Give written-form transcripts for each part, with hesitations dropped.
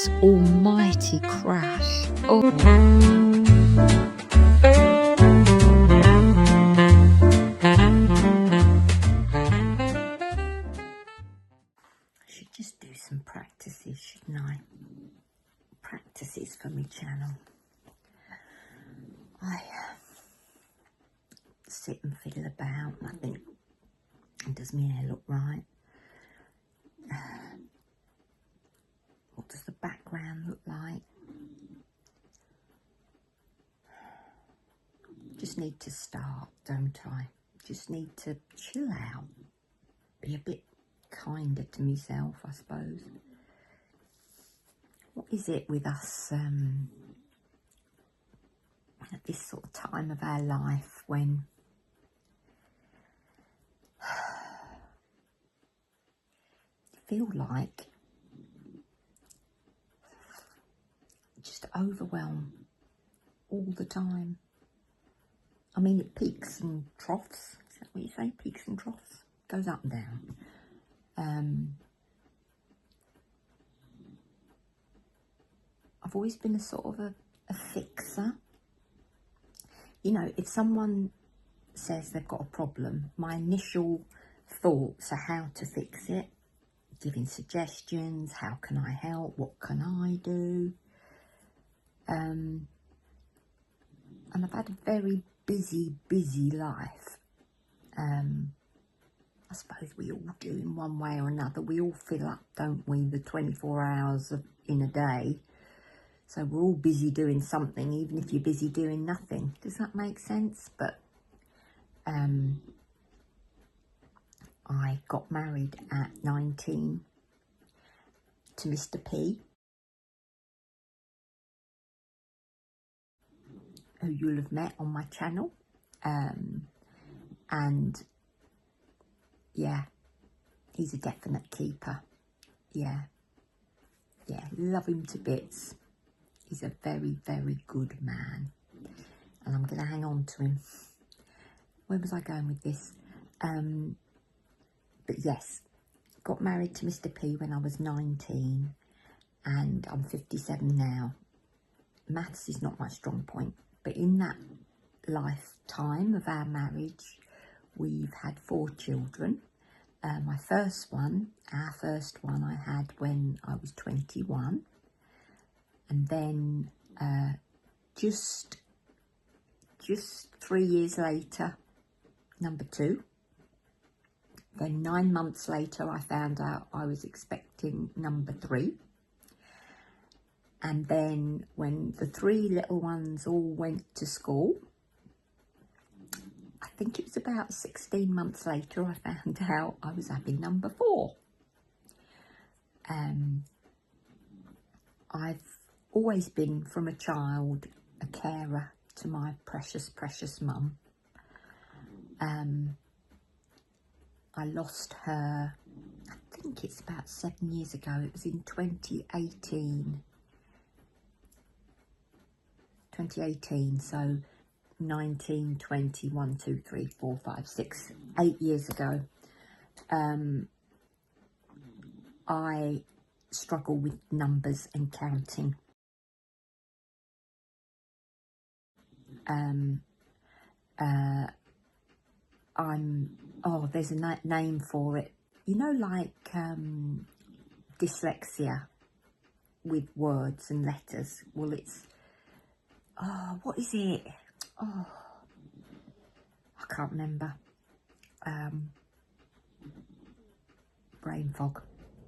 this almighty crash. Oh. I should just do some practices, shouldn't I? Practices for my channel. I sit and fiddle about and I think, does my hair look right? What does the background look like? Just need to start, don't I? Just need to chill out. Be a bit kinder to myself, I suppose. What is it with us at this sort of time of our life when you feel like just overwhelmed all the time? I mean, it peaks and troughs. Is that what you say? Peaks and troughs? Goes up and down. I've always been a sort of a fixer. You know, if someone says they've got a problem, my initial thoughts are how to fix it, giving suggestions, how can I help, what can I do? And I've had a very busy life. I suppose we all do in one way or another. We all fill up, don't we, the 24 hours in a day. So we're all busy doing something, even if you're busy doing nothing. Does that make sense? But I got married at 19 to Mr. P, who you'll have met on my channel. And yeah, he's a definite keeper. Yeah, love him to bits. He's a very, very good man. And I'm going to hang on to him. Where was I going with this? But yes, got married to Mr. P when I was 19. And I'm 57 now. Maths is not my strong point. But in that lifetime of our marriage, we've had 4 children. My first one, our first one, I had when I was 21. And then just 3 years later, number 2. Then 9 months later, I found out I was expecting number 3. And then when the 3 little ones all went to school, I think it was about 16 months later, I found out I was having number 4. I've always been, from a child, a carer to my precious, precious mum. I lost her, I think it's about 7 years ago. It was in 2018. 2018, so 19, 20, 1, 2, 3, 4, 5, 6, 8 years ago. I struggle with numbers and counting. There's a name for it. You know, like dyslexia with words and letters. Well, it's, what is it? I can't remember. Brain fog.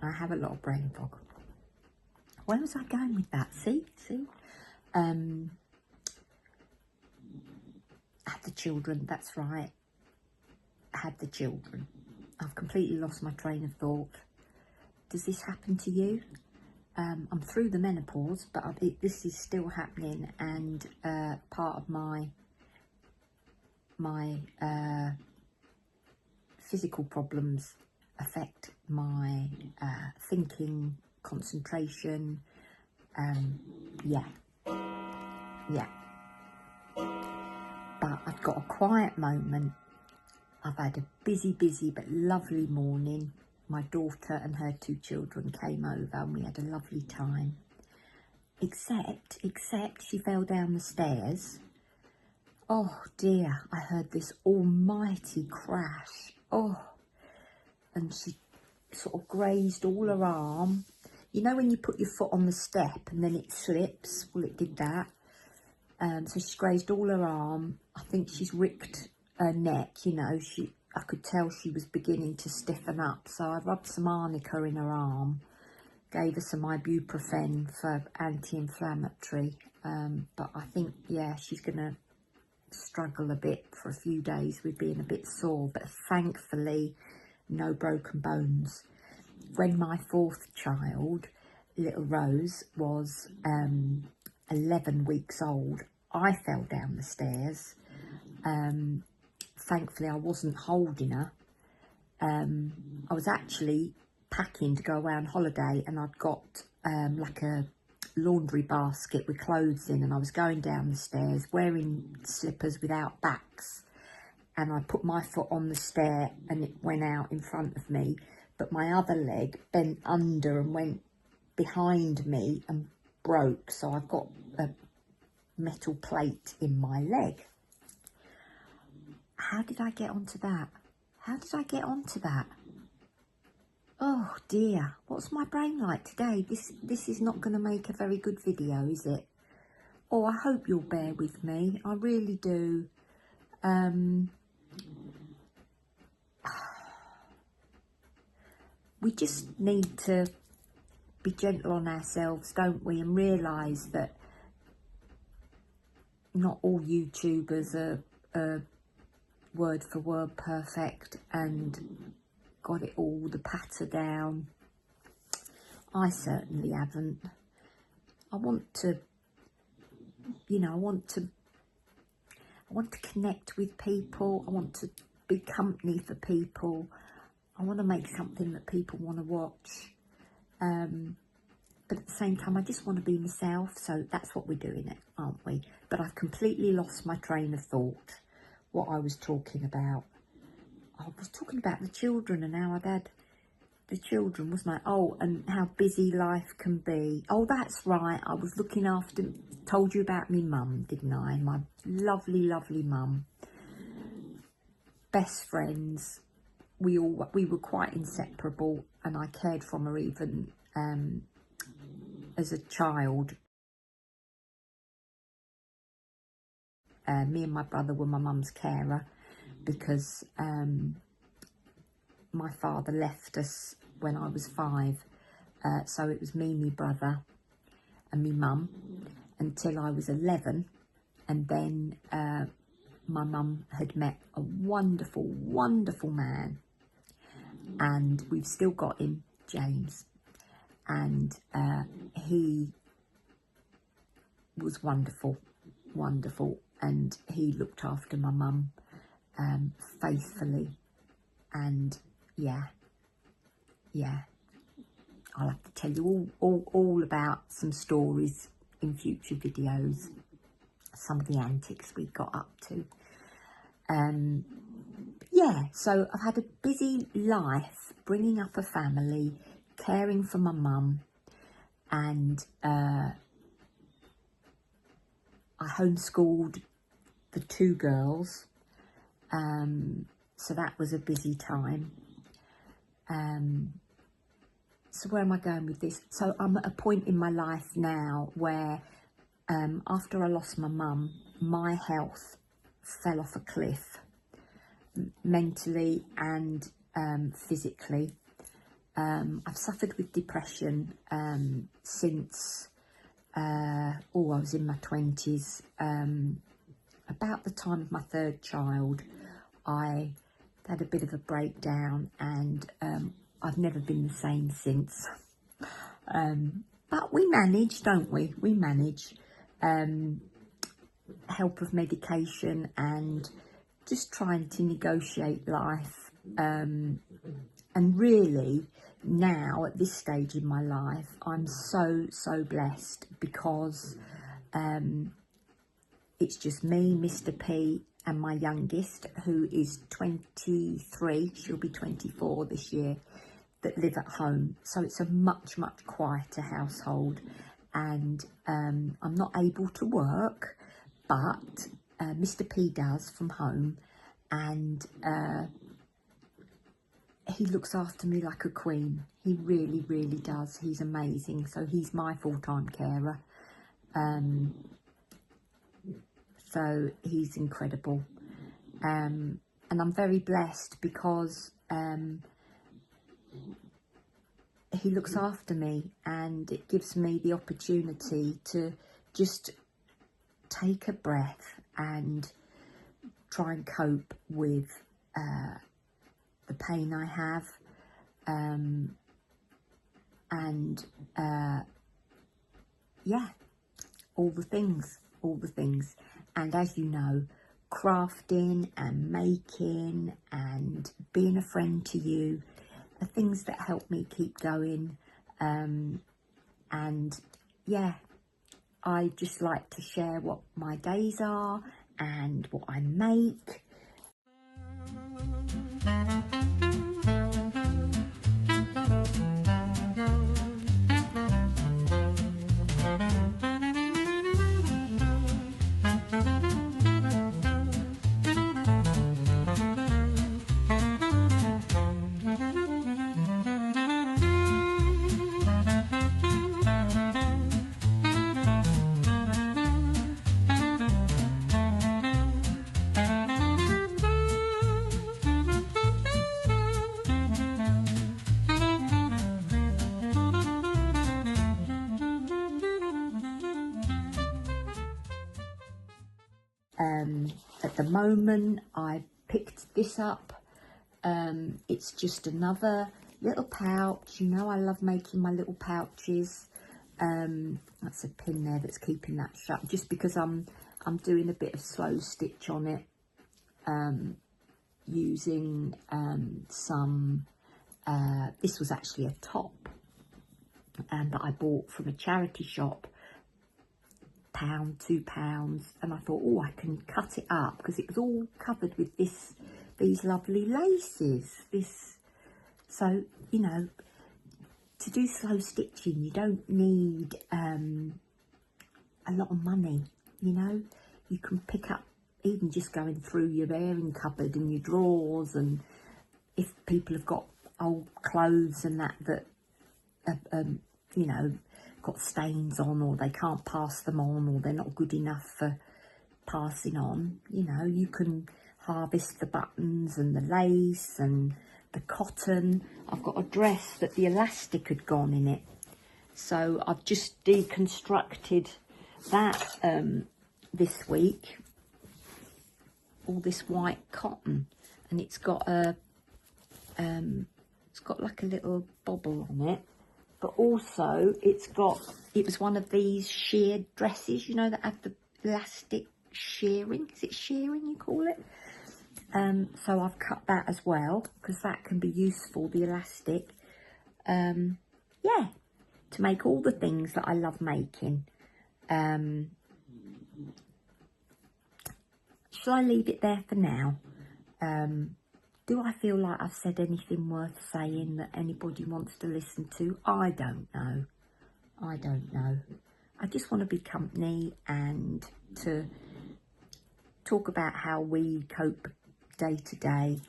I have a lot of brain fog. Where was I going with that? See? Had the children, that's right. Had the children. I've completely lost my train of thought. Does this happen to you? I'm through the menopause, but this is still happening, and part of my physical problems affect my thinking, concentration. Yeah. But I've got a quiet moment. I've had a busy but lovely morning. My daughter and her 2 children came over and we had a lovely time. except she fell down the stairs. Oh dear, I heard this almighty crash. Oh, and she sort of grazed all her arm. You know when you put your foot on the step and then it slips? Well, it did that. So she grazed all her arm. I think she's ripped her neck, you know. I could tell she was beginning to stiffen up. So I rubbed some arnica in her arm, gave her some ibuprofen for anti-inflammatory. But I think, yeah, she's going to struggle a bit for a few days with being a bit sore. But thankfully, no broken bones. When my fourth child, little Rose, was 11 weeks old, I fell down the stairs. Thankfully, I wasn't holding her. I was actually packing to go away on holiday, and I'd got like a laundry basket with clothes in, and I was going down the stairs wearing slippers without backs, and I put my foot on the stair and it went out in front of me, but my other leg bent under and went behind me and broke, so I've got a metal plate in my leg. How did I get onto that? How did I get onto that? Oh dear, what's my brain like today? This is not going to make a very good video, is it? Oh, I hope you'll bear with me. I really do. We just need to be gentle on ourselves, don't we? And realise that not all YouTubers are word for word perfect and got it all the patter down. I certainly haven't. I want to, you know, I want to connect with people. I want to be company for people. I want to make something that people want to watch. But at the same time, I just want to be myself. So that's what we're doing, aren't we? But I've completely lost my train of thought, what I was talking about. I was talking about the children and how I'd had the children, wasn't I? Oh, and how busy life can be. Oh, that's right. I was looking after, told you about me mum, didn't I? My lovely, lovely mum. Best friends. We were quite inseparable, and I cared for her even as a child. Me and my brother were my mum's carer because my father left us when I was 5. So it was me, my brother and me mum until I was 11. And then my mum had met a wonderful, wonderful man. And we've still got him, James. And he was wonderful, wonderful. And he looked after my mum faithfully. And yeah, I'll have to tell you all about some stories in future videos, some of the antics we got up to. Yeah, so I've had a busy life, bringing up a family, caring for my mum, and I homeschooled the 2 girls, so that was a busy time. So where am I going with this? So I'm at a point in my life now where after I lost my mum, my health fell off a cliff, mentally and physically. I've suffered with depression since I was in my 20s. About the time of my 3rd child, I had a bit of a breakdown, and I've never been the same since. But we manage, don't we? We manage. Help of medication and just trying to negotiate life. And really, now at this stage in my life, I'm so blessed because it's just me, Mr. P, and my youngest, who is 23, she'll be 24 this year, that live at home. So it's a much quieter household. and I'm not able to work, but Mr. P does from home, and he looks after me like a queen. He really, really does. He's amazing. So he's my full-time carer. So he's incredible. And I'm very blessed because he looks after me, and it gives me the opportunity to just take a breath and try and cope with the pain I have, yeah, all the things. And as you know, crafting and making and being a friend to you are things that help me keep going. And yeah, I just like to share what my days are and what I make. At the moment, I picked this up. It's just another little pouch. You know, I love making my little pouches. That's a pin there that's keeping that shut, just because I'm doing a bit of slow stitch on it, using some this was actually a top that I bought from a charity shop, £1, £2, and I thought, oh, I can cut it up because it was all covered with these lovely laces. So you know, to do slow stitching, you don't need a lot of money. You know, you can pick up, even just going through your airing cupboard and your drawers, and if people have got old clothes and that you know, got stains on, or they can't pass them on, or they're not good enough for passing on, you know, you can harvest the buttons and the lace and the cotton. I've got a dress that the elastic had gone in it, so I've just deconstructed that this week, all this white cotton, and it's got like a little bobble on it, but also it was one of these sheared dresses, you know, that have the elastic shearing. Is it shearing you call it? So I've cut that as well, because that can be useful, the elastic. Yeah, to make all the things that I love making. Shall I leave it there for now? Do I feel like I've said anything worth saying that anybody wants to listen to? I don't know. I just want to be company and to talk about how we cope day to day.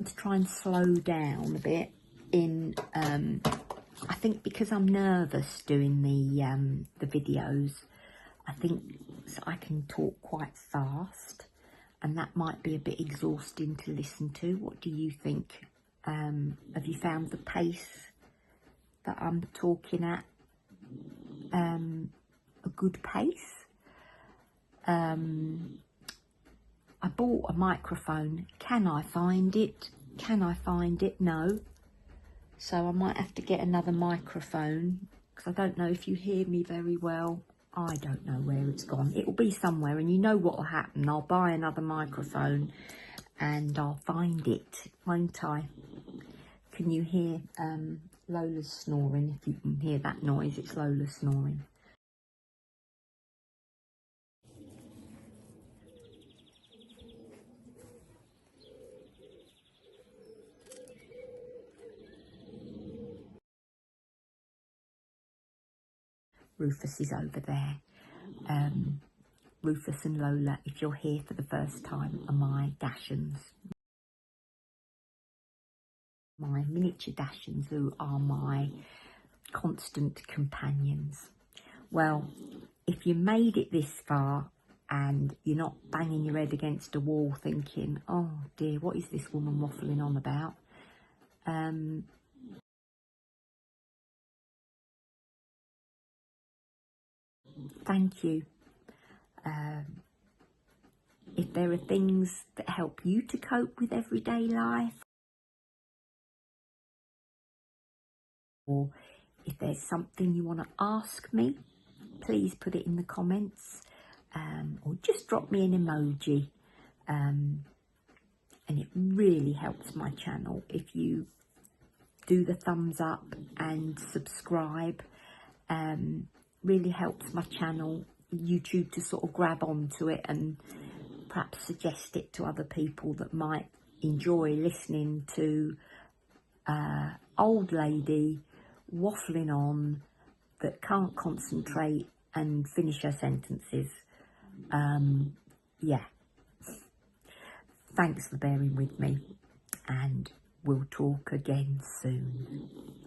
To try and slow down a bit in, I think because I'm nervous doing the videos, I think I can talk quite fast, and that might be a bit exhausting to listen to. What do you think? Have you found the pace that I'm talking at a good pace? I bought a microphone. Can I find it? No. So I might have to get another microphone, because I don't know if you hear me very well. I don't know where it's gone. It will be somewhere, and you know what will happen. I'll buy another microphone and I'll find it, won't I? Can you hear Lola's snoring? If you can hear that noise, it's Lola snoring. Rufus is over there. Rufus and Lola, if you're here for the first time, are my Dachshunds. My miniature Dachshunds, who are my constant companions. Well, if you made it this far and you're not banging your head against a wall thinking, oh dear, what is this woman waffling on about? Thank you. If there are things that help you to cope with everyday life, or if there's something you want to ask me, please put it in the comments, or just drop me an emoji. And it really helps my channel if you do the thumbs up and subscribe. Really helps my channel, YouTube, to sort of grab onto it and perhaps suggest it to other people that might enjoy listening to old lady waffling on that can't concentrate and finish her sentences. Yeah. Thanks for bearing with me, and we'll talk again soon.